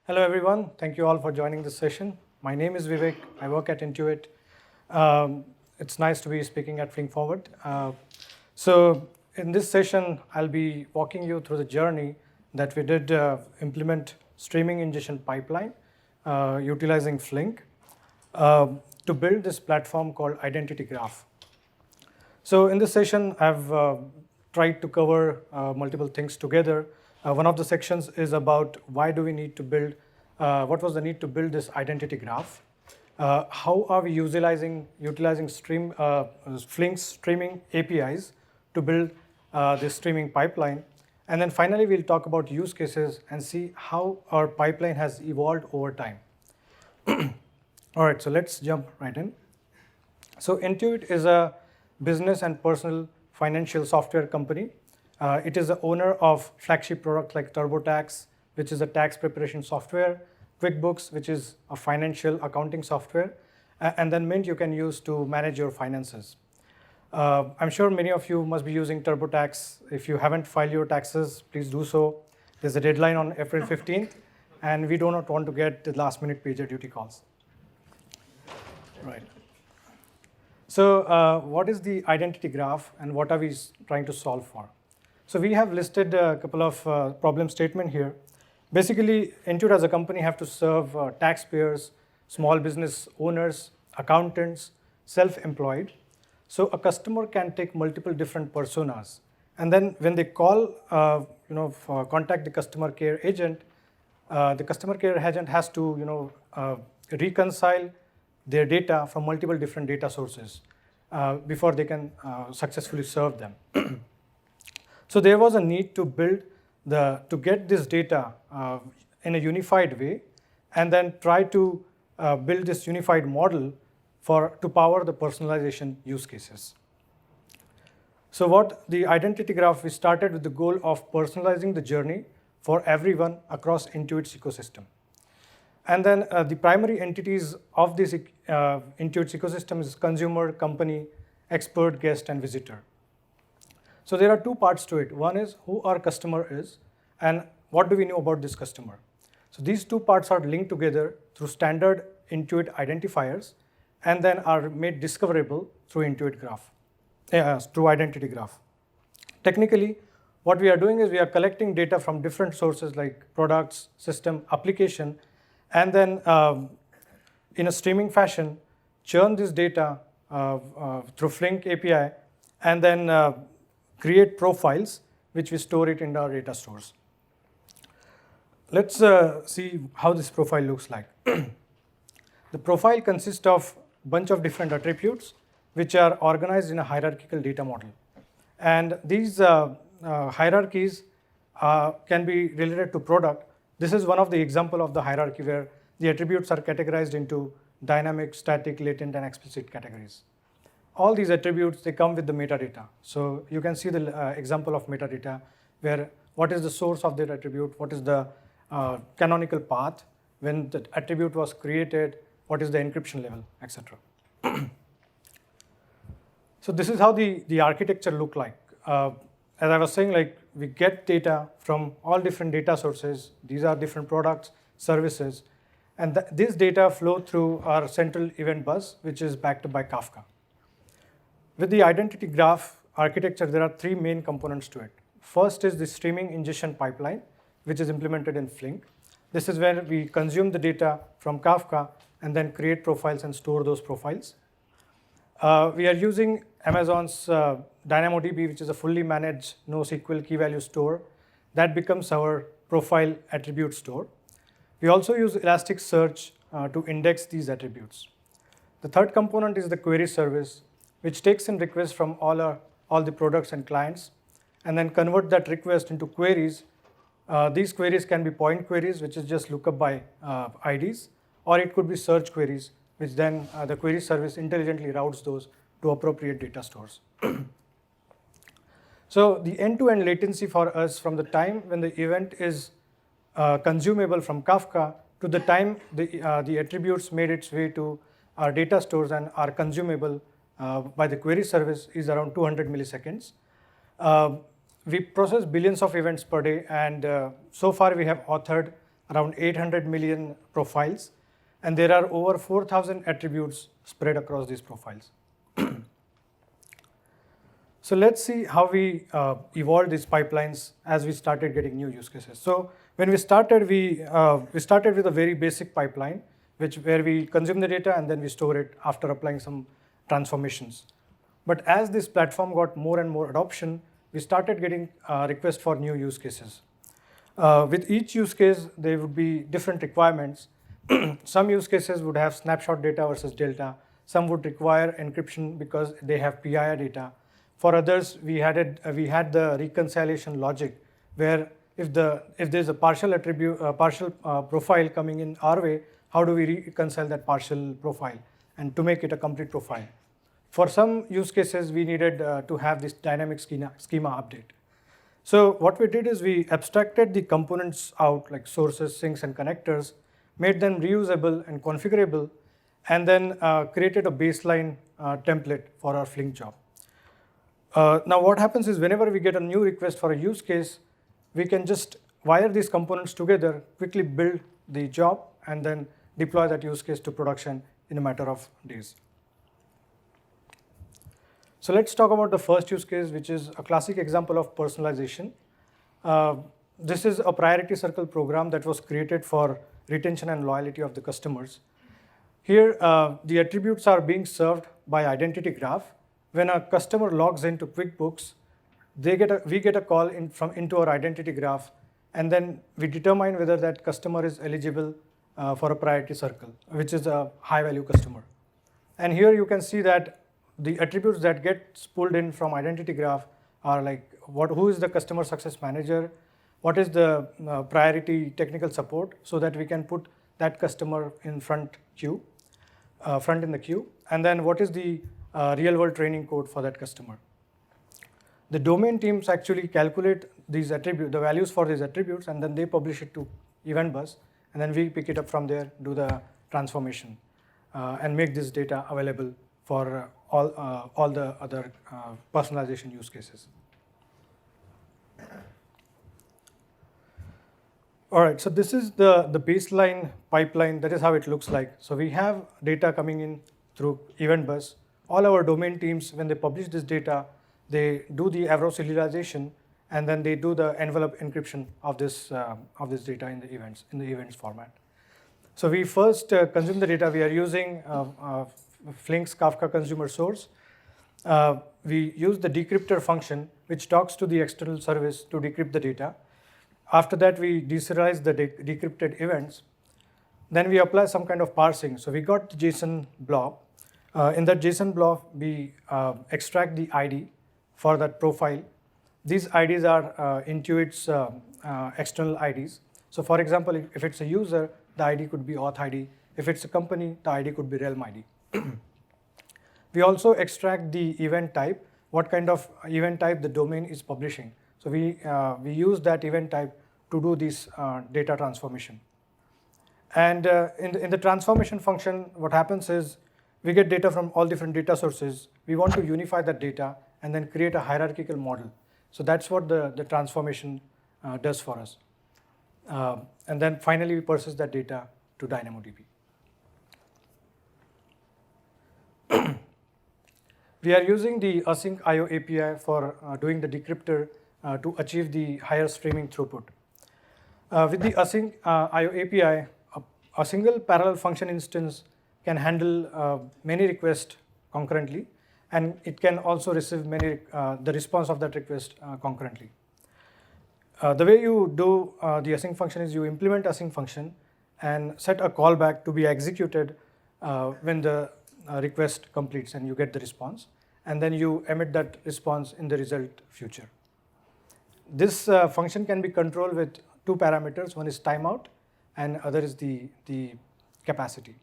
Hello, everyone. Thank you all for joining this session. My name is Vivek. I work at Intuit. It's nice to be speaking at Flink Forward. So in this session, I'll be walking you through the journey that we did implement streaming ingestion pipeline utilizing Flink to build this platform called Identity Graph. So in this session, I've tried to cover multiple things together. One of the sections is about why do we need to build, what was the need to build this identity graph? How are we utilizing Flink's streaming APIs to build this streaming pipeline? And then finally, we'll talk about use cases and see how our pipeline has evolved over time. All right, so let's jump right in. So Intuit is a business and personal financial software company. It is the owner of flagship products like TurboTax, which is a tax preparation software, QuickBooks, which is a financial accounting software, and then Mint you can use to manage your finances. I'm sure many of you must be using TurboTax. If you haven't filed your taxes, please do so. There's a deadline on April 15th, and we do not want to get the last-minute PagerDuty calls. Right. So what is the identity graph, and what are we trying to solve for? So we have listed a couple of problem statements here. Basically, Intuit as a company have to serve taxpayers, small business owners, accountants, self-employed. So a customer can take multiple different personas. And then when they call, contact the customer care agent, the customer care agent has to, reconcile their data from multiple different data sources before they can successfully serve them. So there was a need to build to get this data in a unified way, and then try to build this unified model to power the personalization use cases. So what the identity graph, we started with the goal of personalizing the journey for everyone across Intuit's ecosystem. And then the primary entities of this Intuit's ecosystem is consumer, company, expert, guest, and visitor. So there are two parts to it. One is who our customer is, and what do we know about this customer. So these two parts are linked together through standard Intuit identifiers, and then are made discoverable through Intuit graph, through identity graph. Technically, what we are doing is we are collecting data from different sources like products, system, application, and then in a streaming fashion, churn this data through Flink API, and then create profiles, which we store it in our data stores. Let's see how this profile looks like. The profile consists of a bunch of different attributes, which are organized in a hierarchical data model. And these hierarchies can be related to product. This is one of the example of the hierarchy where the attributes are categorized into dynamic, static, latent, and explicit categories. All these attributes, they come with the metadata. So you can see the example of metadata, where what is the source of that attribute, what is the canonical path, when the attribute was created, what is the encryption level, etc. So this is how the architecture look like. As I was saying, like we get data from all different data sources. These are different products, services, and this data flow through our central event bus, which is backed by Kafka. With the identity graph architecture, there are three main components to it. First is the streaming ingestion pipeline, which is implemented in Flink. This is where we consume the data from Kafka and then create profiles and store those profiles. We are using Amazon's Dynamodb, which is a fully managed NoSQL key value store. That becomes our profile attribute store. We also use Elasticsearch to index these attributes. The third component is the query service, which takes in requests from all the products and clients, and then convert that request into queries. These queries can be point queries, which is just lookup by IDs, or it could be search queries, which then the query service intelligently routes those to appropriate data stores. So the end-to-end latency for us from the time when the event is consumable from Kafka to the time the attributes made its way to our data stores and are consumable by the query service is around 200 milliseconds. We process billions of events per day, and so far we have authored around 800 million profiles, and there are over 4,000 attributes spread across these profiles. So let's see how we evolved these pipelines as we started getting new use cases. So when we started with a very basic pipeline, where we consume the data and then we store it after applying some transformations. But as this platform got more and more adoption, we started getting requests for new use cases. With each use case, there would be different requirements. Some use cases would have snapshot data versus delta. Some would require encryption because they have PII data. For others, we had the reconciliation logic, where if there's a partial attribute, partial profile coming in our way, how do we reconcile that partial profile and to make it a complete profile? For some use cases, we needed to have this dynamic schema update. So what we did is we abstracted the components out, like sources, sinks, and connectors, made them reusable and configurable, and then created a baseline template for our Flink job. Now what happens is whenever we get a new request for a use case, we can just wire these components together, quickly build the job, and then deploy that use case to production in a matter of days. So let's talk about the first use case, which is a classic example of personalization. This is a priority circle program that was created for retention and loyalty of the customers. Here, the attributes are being served by identity graph. When a customer logs into QuickBooks, we get a call into our identity graph, and then we determine whether that customer is eligible for a priority circle, which is a high-value customer. And here you can see that the attributes that get pulled in from identity graph are like who is the customer success manager, what is the priority technical support, so that we can put that customer in front in the queue, and then what is the real-world training code for that customer. The domain teams actually calculate these attributes, the values for these attributes, and then they publish it to event bus, and then we pick it up from there, do the transformation, and make this data available for all the other personalization use cases. All right, so this is the baseline pipeline. That is how it looks like. So we have data coming in through event bus. All our domain teams, when they publish this data, they do the Avro serialization, and then they do the envelope encryption of this data in the events format. So we first consume the data. We are using Flink's Kafka consumer source. We use the Decryptor function, which talks to the external service to decrypt the data. After that, we deserialize the decrypted events. Then we apply some kind of parsing. So we got the JSON blob. In that JSON blob, we extract the ID for that profile. These IDs are Intuit's external IDs. So for example, if it's a user, the ID could be auth ID. If it's a company, the ID could be realm ID. We also extract the event type, what kind of event type the domain is publishing. So we use that event type to do this data transformation. And in the transformation function, what happens is we get data from all different data sources. We want to unify that data and then create a hierarchical model. So that's what the transformation does for us. And then finally, we process that data to DynamoDB. We are using the Async IO API for doing the decryptor to achieve the higher streaming throughput. With the Async IO API, a single parallel function instance can handle many requests concurrently, and it can also receive the response of that request concurrently. The way you do the async function is you implement async function and set a callback to be executed when the request completes and you get the response, and then you emit that response in the result future. This function can be controlled with two parameters. One is timeout, and other is the capacity.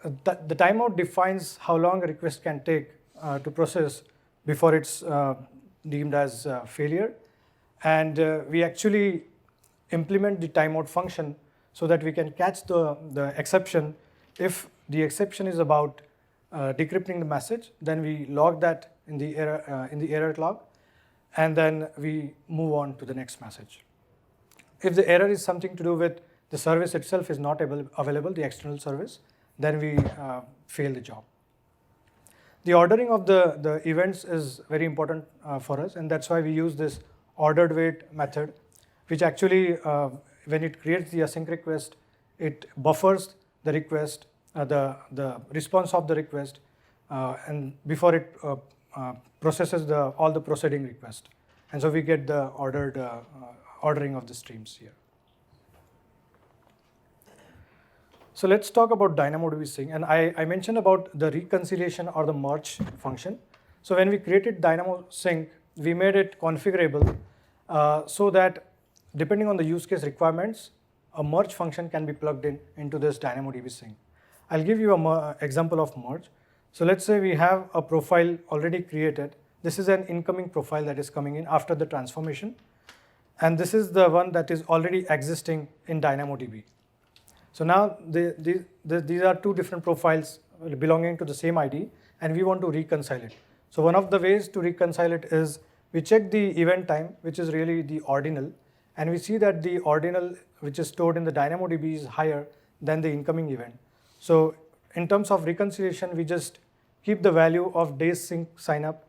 The timeout defines how long a request can take to process before it's deemed as failure. And we actually implement the timeout function so that we can catch the exception. If the exception is about decrypting the message, then we log that in the error log, and then we move on to the next message. if the error is something to do with the service itself is not available, the external service, then we fail the job. The ordering of the events is very important for us, and that's why we use this ordered wait method, which actually, when it creates the async request, it buffers the request, the response of the request, and before it processes all the proceeding request. And so we get the ordering of the streams here. So let's talk about Dynamodb Sink. And I mentioned about the reconciliation or the merge function. So when we created Dynamodb Sink, we made it configurable so that depending on the use case requirements, a merge function can be plugged into this Dynamodb Sink. I'll give you an example of merge. So let's say we have a profile already created. This is an incoming profile that is coming in after the transformation. And this is the one that is already existing in DynamoDB. So now these are two different profiles belonging to the same ID, and we want to reconcile it. So one of the ways to reconcile it is we check the event time, which is really the ordinal, and we see that the ordinal which is stored in the DynamoDB is higher than the incoming event. So in terms of reconciliation, we just keep the value of days sync signup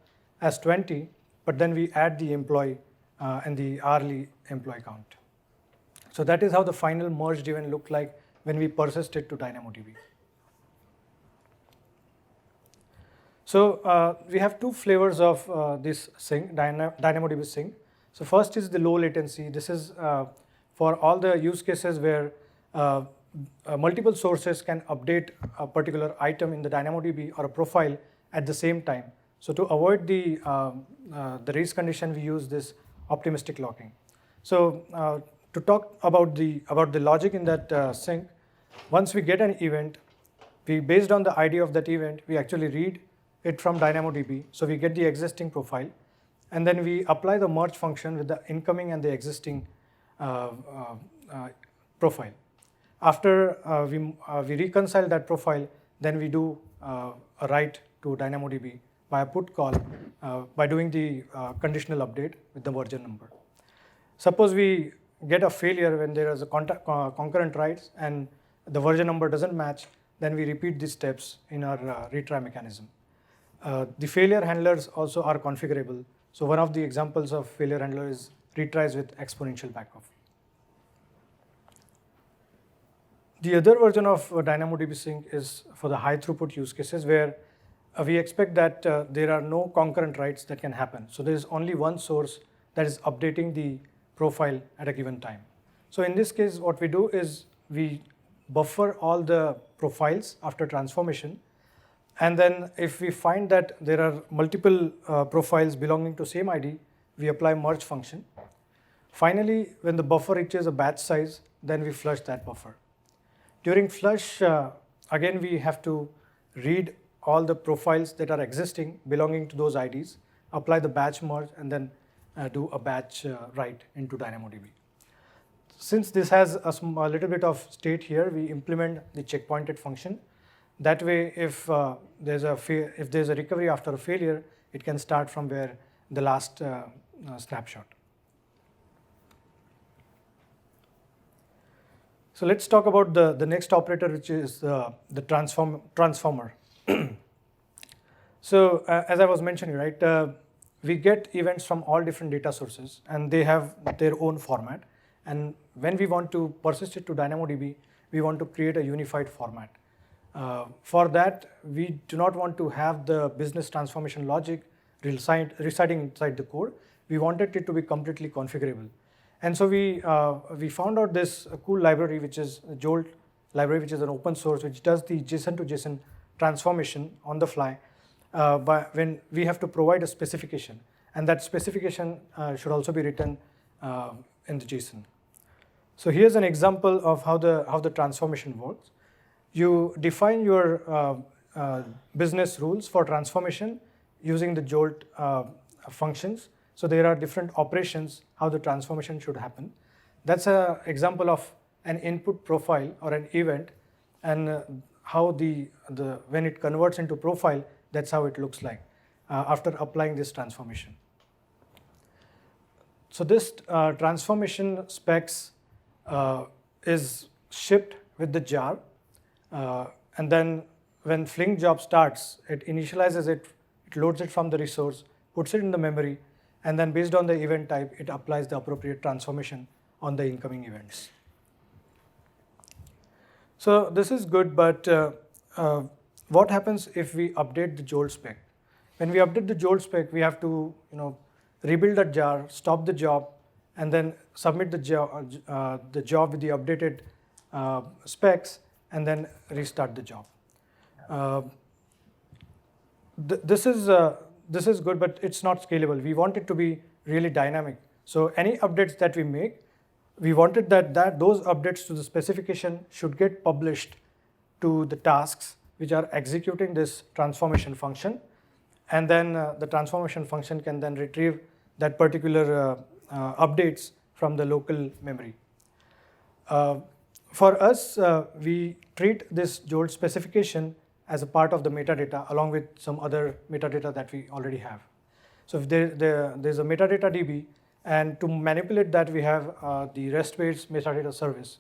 as 20, but then we add the employee and the hourly employee count. So that is how the final merged event looked like when we persist it to DynamoDB. So we have two flavors of this Sink, DynamoDB Sink. So first is the low latency. This is for all the use cases where multiple sources can update a particular item in the DynamoDB or a profile at the same time. So to avoid the race condition, we use this optimistic locking. So to talk about the logic in that sink, once we get an event, based on the ID of that event, we actually read it from DynamoDB. So we get the existing profile, and then we apply the merge function with the incoming and the existing profile. After we reconcile that profile, then we do a write to DynamoDB by a put call by doing the conditional update with the version number. Suppose we get a failure when there is a concurrent writes and the version number doesn't match, then we repeat these steps in our retry mechanism. The failure handlers also are configurable. So one of the examples of failure handler is retries with exponential backoff. The other version of DynamoDB Sink is for the high throughput use cases where we expect that there are no concurrent writes that can happen. So there is only one source that is updating the profile at a given time. So in this case, what we do is we buffer all the profiles after transformation. And then if we find that there are multiple profiles belonging to same ID, we apply merge function. Finally, when the buffer reaches a batch size, then we flush that buffer. During flush, again, we have to read all the profiles that are existing belonging to those IDs, apply the batch merge, and then do a batch write into DynamoDB. Since this has a little bit of state here, we implement the checkpointed function. That way, if there's a recovery after a failure, it can start from where the last snapshot. So let's talk about the next operator, which is the transformer. So as I was mentioning, right, we get events from all different data sources, and they have their own format. And when we want to persist it to DynamoDB, we want to create a unified format. For that, we do not want to have the business transformation logic residing inside the code. We wanted it to be completely configurable. And so we found out this cool library, which is Jolt library, which is an open source, which does the JSON to JSON transformation on the fly. But when we have to provide a specification, and that specification should also be written in the JSON. So here's an example of how the transformation works. You define your business rules for transformation using the Jolt functions. So there are different operations how the transformation should happen. That's an example of an input profile or an event, and how when it converts into profile, that's how it looks like after applying this transformation. So this transformation specs is shipped with the jar, and then when Flink job starts, it initializes it, it loads it from the resource, puts it in the memory, and then based on the event type, it applies the appropriate transformation on the incoming events. So this is good, but what happens if we update the Jolt spec? When we update the Jolt spec, we have to rebuild that jar, stop the job, and then submit the job with the updated specs, and then restart the job. This is good, but it's not scalable. We want it to be really dynamic. So any updates that we make, we wanted that those updates to the specification should get published to the tasks which are executing this transformation function, and then the transformation function can then retrieve that particular updates from the local memory. For us, we treat this Jolt specification as a part of the metadata along with some other metadata that we already have. So if there's a metadata DB, and to manipulate that, we have the REST-based metadata service.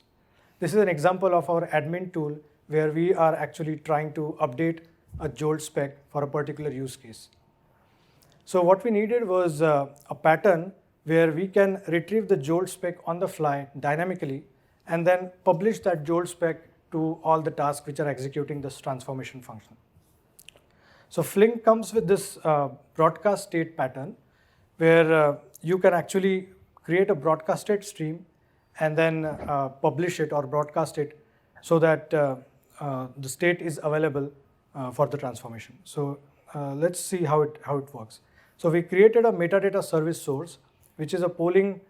This is an example of our admin tool where we are actually trying to update a Jolt spec for a particular use case. So what we needed was a pattern where we can retrieve the Jolt spec on the fly dynamically and then publish that Jolt spec to all the tasks which are executing this transformation function. So Flink comes with this broadcast state pattern where you can actually create a broadcast state stream and then publish it or broadcast it so that the state is available for the transformation. So let's see how it works. So we created a metadata service source, which is a polling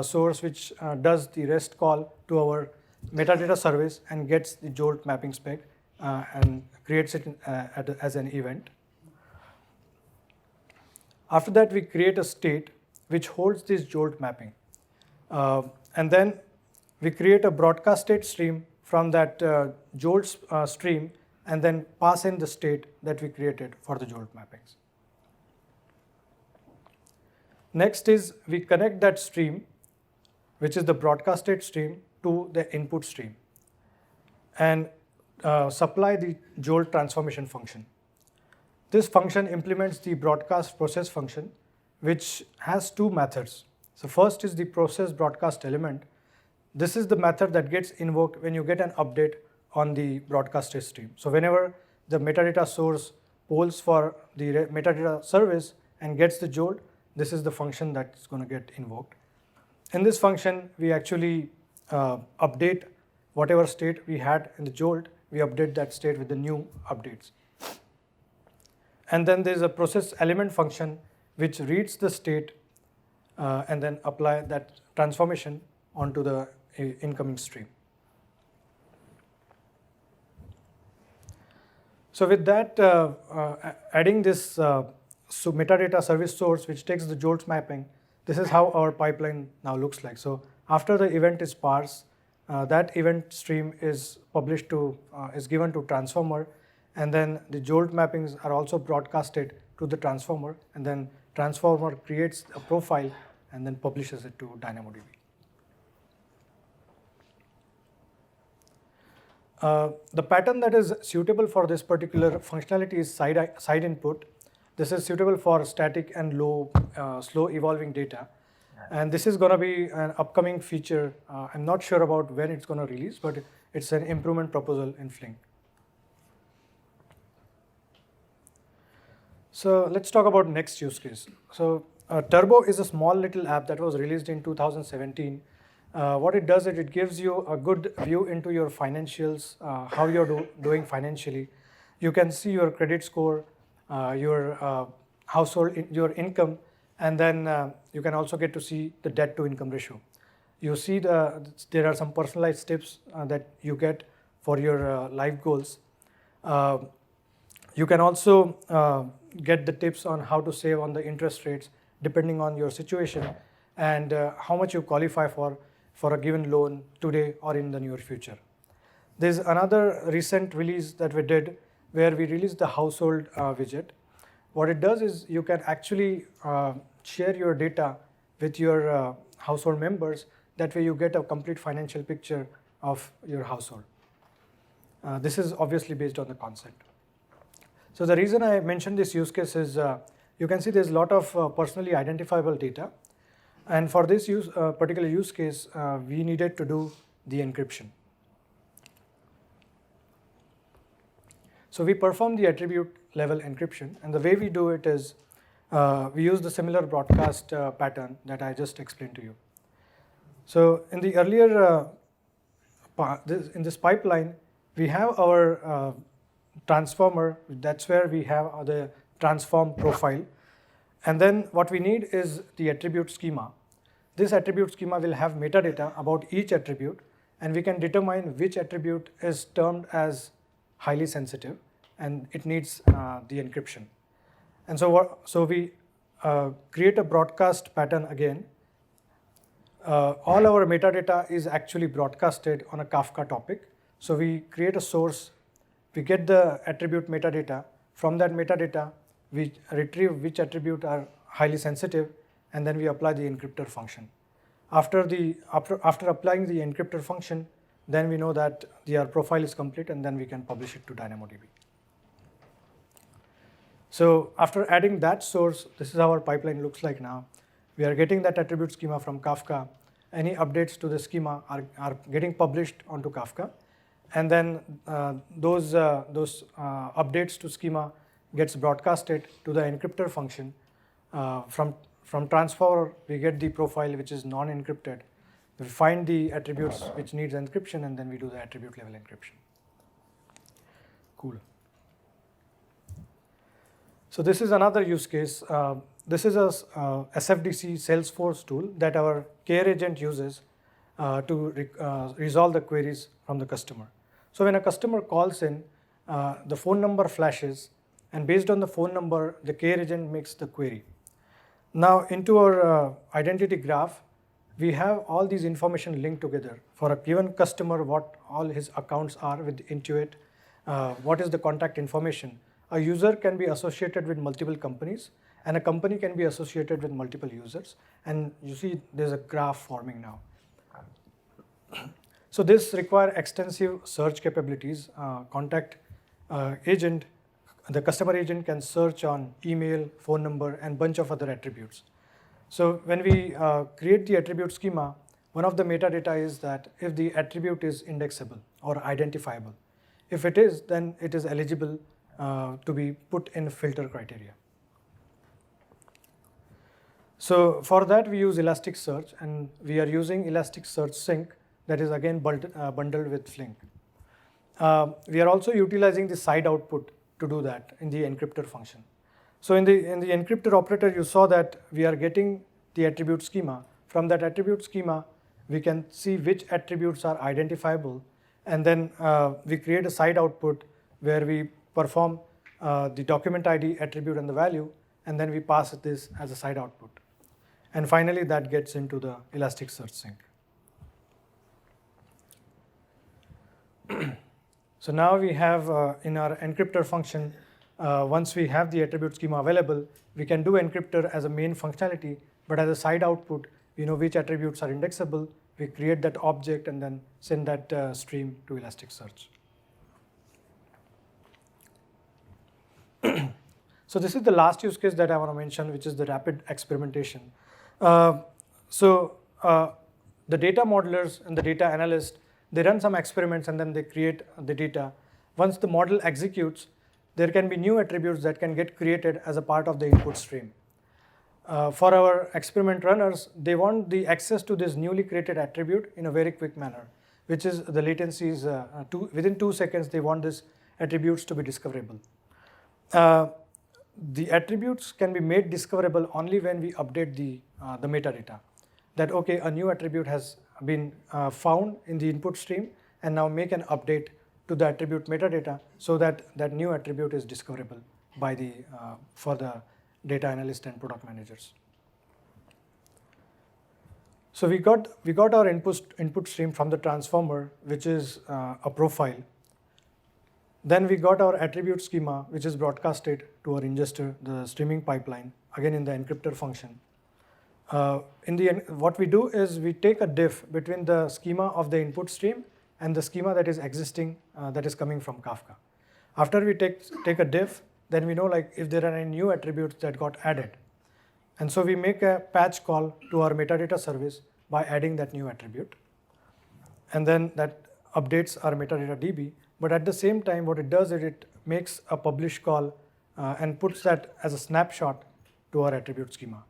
source which does the REST call to our metadata service and gets the Jolt mapping spec and creates it as an event. After that, we create a state which holds this Jolt mapping. And then we create a broadcast state stream from that Jolt stream and then pass in the state that we created for the Jolt mappings. Next is we connect that stream, which is the broadcast state stream, to the input stream and supply the Jolt transformation function. This function implements the broadcast process function, which has two methods. So first is the process broadcast element. This is the method that gets invoked when you get an update on the broadcast state stream. So whenever the metadata source polls for the metadata service and gets the Jolt, this is the function that's going to get invoked. In this function, we actually update whatever state we had in the Jolt, we update that state with the new updates. And then there's a process element function which reads the state and then apply that transformation onto the incoming stream. So with that, adding this metadata service source which takes the Jolt mapping, this is how our pipeline now looks like. So after the event is parsed, that event stream is published to, is given to transformer, and then the Jolt mappings are also broadcasted to the transformer, and then transformer creates a profile and then publishes it to Dynamodb. The pattern that is suitable for this particular functionality is side input. This is suitable for static and slow evolving data. And this is going to be an upcoming feature. I'm not sure about when it's going to release, but it's an improvement proposal in Flink. So let's talk about next use case. So Turbo is a small little app that was released in 2017. What it does is it gives you a good view into your financials, how you're doing financially. You can see your credit score, your household, your income, and then you can also get to see the debt to income ratio. You see there are some personalized tips that you get for your life goals. You can also get the tips on how to save on the interest rates depending on your situation and how much you qualify for a given loan today or in the near future. There's another recent release that we did where we released the household widget. What it does is you can actually share your data with your household members That way you get a complete financial picture of your household. This is obviously based on the concept. So the reason I mentioned this use case is you can see there's a lot of personally identifiable data. And for this particular use case, we needed to do the encryption. So we perform the attribute level encryption, and the way we do it is we use the similar broadcast pattern that I just explained to you. So in the earlier, in this pipeline, we have our transformer. That's where we have the transform profile. And then what we need is the attribute schema. This attribute schema will have metadata about each attribute, and we can determine which attribute is termed as highly sensitive, and it needs the encryption. And so we create a broadcast pattern again. All our metadata is actually broadcasted on a Kafka topic. So we create a source, we get the attribute metadata. From that metadata, we retrieve which attribute are highly sensitive, and then we apply the encryptor function. After applying the encryptor function, then we know that our profile is complete, and then we can publish it to DynamoDB. So after adding that source, this is how our pipeline looks like now. We are getting that attribute schema from Kafka. Any updates to the schema are getting published onto Kafka. And then those updates to schema gets broadcasted to the encryptor function. From transfer, we get the profile which is non-encrypted. We find the attributes which needs encryption, and then we do the attribute level encryption. Cool. So this is another use case. This is a SFDC Salesforce tool that our care agent uses to resolve the queries from the customer. So when a customer calls in, the phone number flashes, and based on the phone number, the care agent makes the query. Now into our identity graph, we have all these information linked together. For a given customer, what all his accounts are with Intuit, what is the contact information. A user can be associated with multiple companies, and a company can be associated with multiple users. And you see there's a graph forming now. So this requires extensive search capabilities. Contact agent, the customer agent can search on email, phone number, and bunch of other attributes. So when we create the attribute schema, one of the metadata is that if the attribute is indexable or identifiable. If it is, then it is eligible to be put in filter criteria. So for that, we use Elasticsearch, and we are using Elasticsearch Sink that is again bundled with Flink. We are also utilizing the side output to do that in the encryptor function. So in the encryptor operator, you saw that we are getting the attribute schema. From that attribute schema, we can see which attributes are identifiable, and then we create a side output where we perform the document ID, attribute, and the value, and then we pass this as a side output. And finally, that gets into the Elasticsearch Sink. So now we have in our encryptor function, once we have the attribute schema available, we can do encryptor as a main functionality, but as a side output, we know which attributes are indexable. We create that object and then send that stream to Elasticsearch. So this is the last use case that I want to mention, which is the rapid experimentation. The data modelers and the data analyst, they run some experiments and then they create the data. Once the model executes, there can be new attributes that can get created as a part of the input stream. For our experiment runners, they want the access to this newly created attribute in a very quick manner, which is the latency is within 2 seconds, they want these attributes to be discoverable. The attributes can be made discoverable only when we update the metadata. That, okay, a new attribute has been found in the input stream, and now make an update to the attribute metadata so that that new attribute is discoverable by for the data analyst and product managers. So we got our input stream from the transformer, which is a profile. Then we got our attribute schema, which is broadcasted to our ingester, the streaming pipeline, again in the encryptor function. What we do is we take a diff between the schema of the input stream and the schema that is existing, that is coming from Kafka. After we take a diff, then we know like if there are any new attributes that got added. And so we make a patch call to our metadata service by adding that new attribute. And then that updates our metadata DB. But at the same time, what it does is it makes a publish call and puts that as a snapshot to our attribute schema.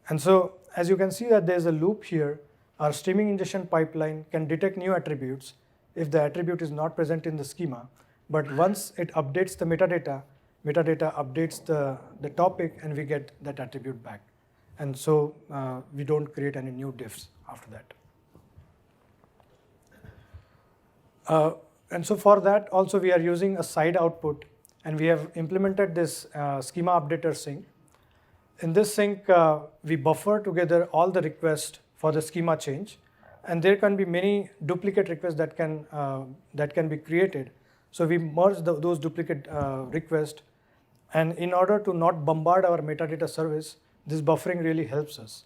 And so as you can see that there's a loop here, our streaming ingestion pipeline can detect new attributes if the attribute is not present in the schema. But once it updates the metadata updates the topic and we get that attribute back. And so we don't create any new diffs after that. And so for that also we are using a side output, and we have implemented this schema UpdaterSink. In this sync, we buffer together all the requests for the schema change, and there can be many duplicate requests that can be created. So we merge those duplicate requests, and in order to not bombard our metadata service, this buffering really helps us.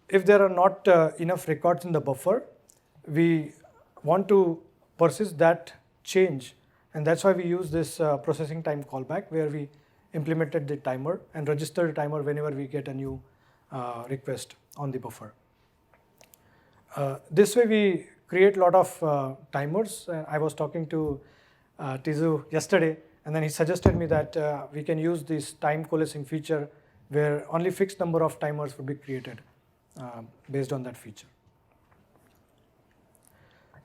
If there are not enough records in the buffer, we want to persist that change, and that's why we use this processing time callback, where we implemented the timer and register the timer whenever we get a new request on the buffer. This way we create a lot of timers. I was talking to Tizu yesterday, and then he suggested me that we can use this time coalescing feature where only fixed number of timers would be created based on that feature.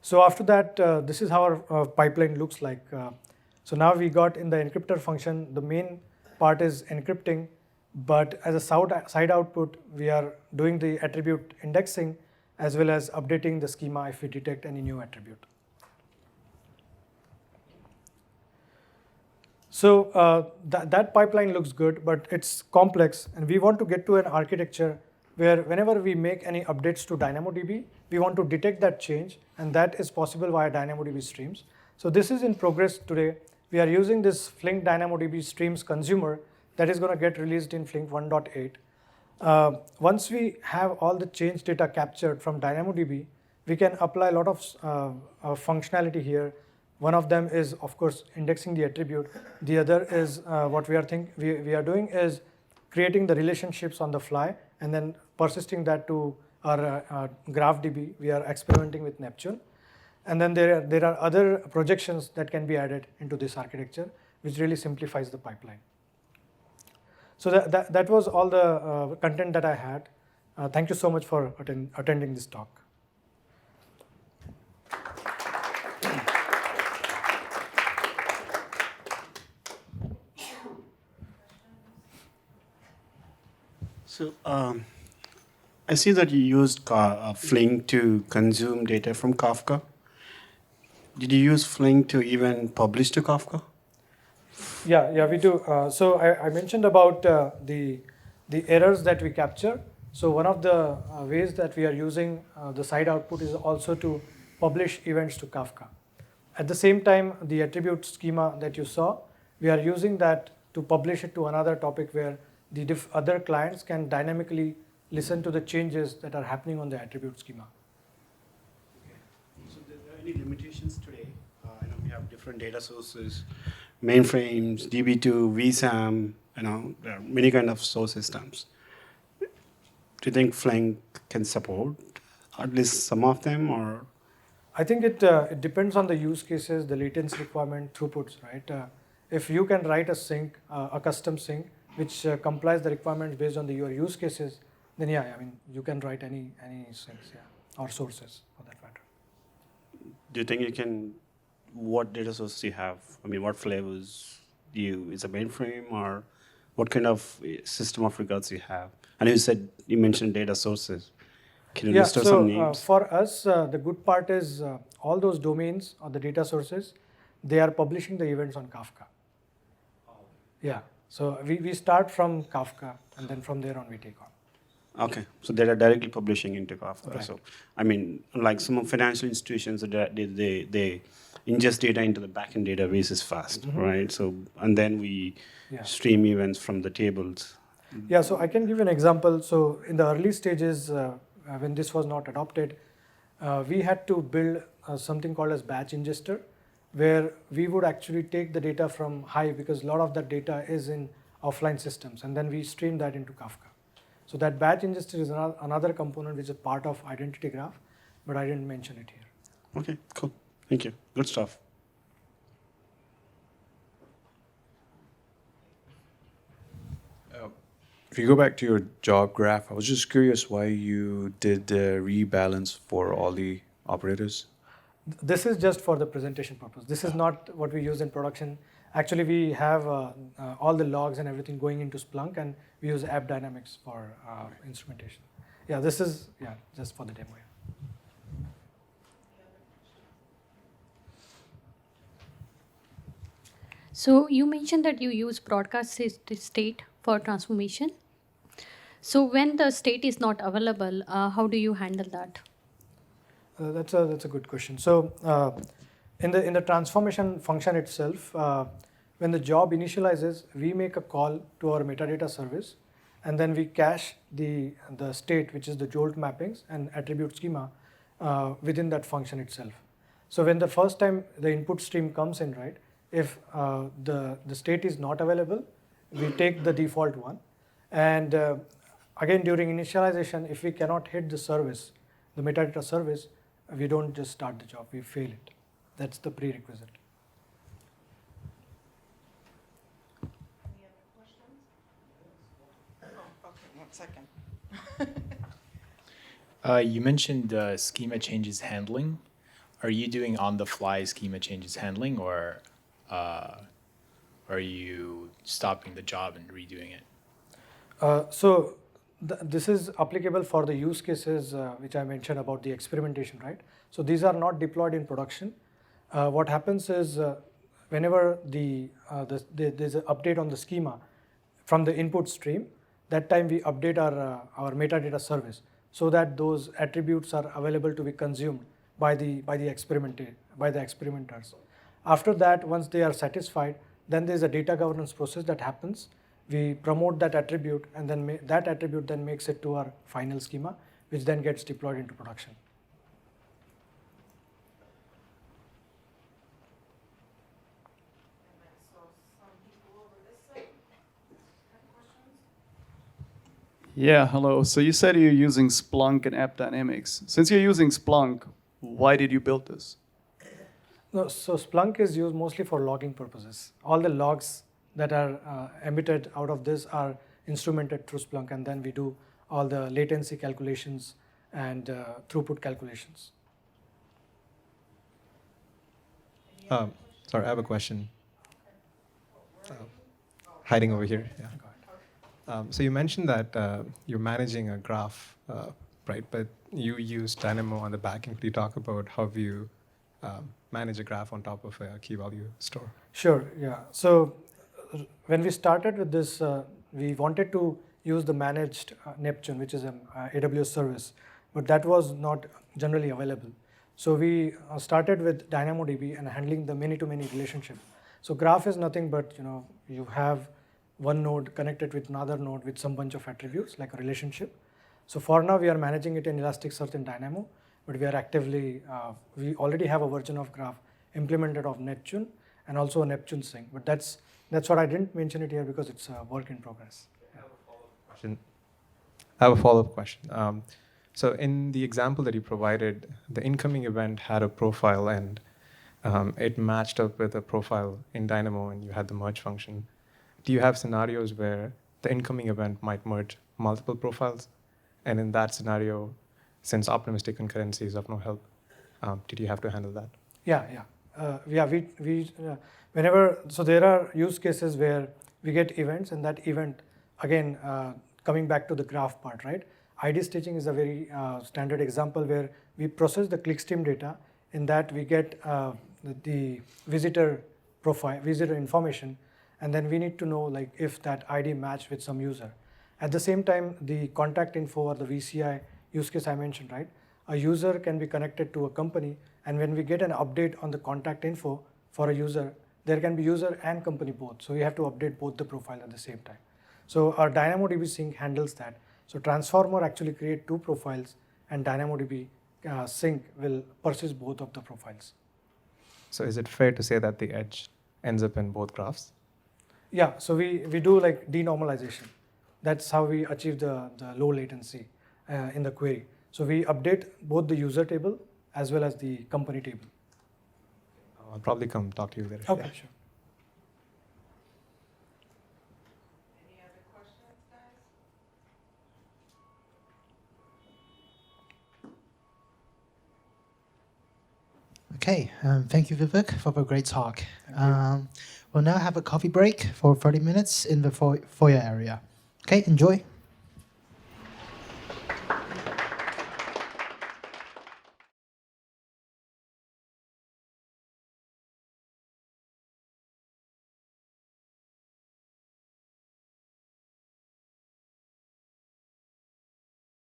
So after that, this is how our pipeline looks like. So now we got in the encryptor function, the main part is encrypting, but as a side output, we are doing the attribute indexing as well as updating the schema if we detect any new attribute. So that pipeline looks good, but it's complex, and we want to get to an architecture where whenever we make any updates to DynamoDB, we want to detect that change, and that is possible via DynamoDB streams. So this is in progress today. We are using this Flink DynamoDB streams consumer that is going to get released in Flink 1.8. Once we have all the change data captured from DynamoDB, we can apply a lot of functionality here. One of them is, of course, indexing the attribute. The other is what we are doing is creating the relationships on the fly and then persisting that to our GraphDB. We are experimenting with Neptune. And then there are other projections that can be added into this architecture, which really simplifies the pipeline. So that was all the content that I had. Thank you so much for attending this talk. So I see that you used Flink to consume data from Kafka. Did you use Flink to even publish to Kafka? Yeah, we do. So I mentioned about the errors that we capture. So one of the ways that we are using the side output is also to publish events to Kafka. At the same time, the attribute schema that you saw, we are using that to publish it to another topic where the other clients can dynamically listen to the changes that are happening on the attribute schema. Okay. So there are any limitations today? I know we have different data sources, mainframes, DB2, vSAM, there are many kind of source systems. Do you think Flink can support at least some of them, or? I think it depends on the use cases, the latency requirement, throughputs, right? If you can write a sink, a custom sink, which complies the requirements based on your use cases, then yeah, I mean, you can write any sinks, yeah, or sources for that matter. Do you think you can, what data sources do you have? I mean, what flavors do you, is a mainframe, or what kind of system of records you have? And you mentioned data sources. Can you list some names? For us, the good part is all those domains or the data sources, they are publishing the events on Kafka. Yeah, so we start from Kafka, and then from there on we take on. Okay, so they are directly publishing into Kafka. Right. So, I mean, like some financial institutions, they ingest data into the backend databases fast, right? So, and then we stream events from the tables. Yeah, so I can give you an example. So in the early stages, when this was not adopted, we had to build something called as batch ingester, where we would actually take the data from Hive because a lot of that data is in offline systems, and then we stream that into Kafka. So that batch ingester is another component which is part of identity graph, but I didn't mention it here. Okay, cool. Thank you. Good stuff. If you go back to your job graph, I was just curious why you did the rebalance for all the operators. This is just for the presentation purpose. This is not what we use in production. Actually, we have all the logs and everything going into Splunk, and we use App Dynamics for instrumentation. Yeah, this is just for the demo. So you mentioned that you use broadcast state for transformation. So when the state is not available, how do you handle that? That's a good question. So in the transformation function itself, when the job initializes, we make a call to our metadata service, and then we cache the state, which is the Jolt mappings and attribute schema within that function itself. So when the first time the input stream comes in, right, if the state is not available, we take the default one. And again, during initialization, if we cannot hit the service, the metadata service, we don't just start the job, we fail it. That's the prerequisite. Any other questions? Oh, okay, 1 second. You mentioned schema changes handling. Are you doing on-the-fly schema changes handling, or are you stopping the job and redoing it? So this is applicable for the use cases which I mentioned about the experimentation, right? So these are not deployed in production. What happens is whenever there's an update on the schema from the input stream, that time we update our metadata service so that those attributes are available to be consumed by the experimenters. After that, once they are satisfied, then there's a data governance process that happens. We promote that attribute, and then that attribute then makes it to our final schema, which then gets deployed into production. And I saw some people over this side. Have questions? Yeah, hello. So you said you're using Splunk and App Dynamics. Since you're using Splunk, why did you build this? No, so Splunk is used mostly for logging purposes. All the logs that are emitted out of this are instrumented through Splunk, and then we do all the latency calculations and throughput calculations. Sorry, I have a question. Hiding over here. Yeah. So you mentioned that you're managing a graph, right? But you use Dynamo on the back end. Could you talk about how you manage a graph on top of a key value store? Sure, yeah. So when we started with this, we wanted to use the managed Neptune, which is an AWS service, but that was not generally available. So we started with Dynamodb and handling the many-to-many relationship. So graph is nothing but, you have one node connected with another node with some bunch of attributes like a relationship. So for now, we are managing it in Elasticsearch and Dynamo, but we are actively, we already have a version of graph implemented of Neptune and also a Neptune Sink, but that's what I didn't mention it here because it's a work in progress. I have a follow-up question. So in the example that you provided, the incoming event had a profile and it matched up with a profile in Dynamo and you had the merge function. Do you have scenarios where the incoming event might merge multiple profiles? And in that scenario, since optimistic concurrency is of no help, did you have to handle that? Yeah. Whenever, so there are use cases where we get events, and that event, again, coming back to the graph part, right? ID stitching is a very standard example where we process the clickstream data. In that we get the visitor profile, visitor information, and then we need to know like if that ID matched with some user. At the same time, the contact info or the VCI use case I mentioned, right? A user can be connected to a company, and when we get an update on the contact info for a user, there can be user and company both. So we have to update both the profile at the same time. So our DynamoDB Sink handles that. So transformer actually create two profiles, and DynamoDB Sink will persist both of the profiles. So is it fair to say that the edge ends up in both graphs? Yeah, so we do like denormalization. That's how we achieve the low latency in the query. So we update both the user table as well as the company table. I'll probably come talk to you later. Okay, Yeah. sure. Any other questions, guys? Okay, thank you, Vivek, for a great talk. We'll now have a coffee break for 30 minutes in the foyer area. Okay, enjoy.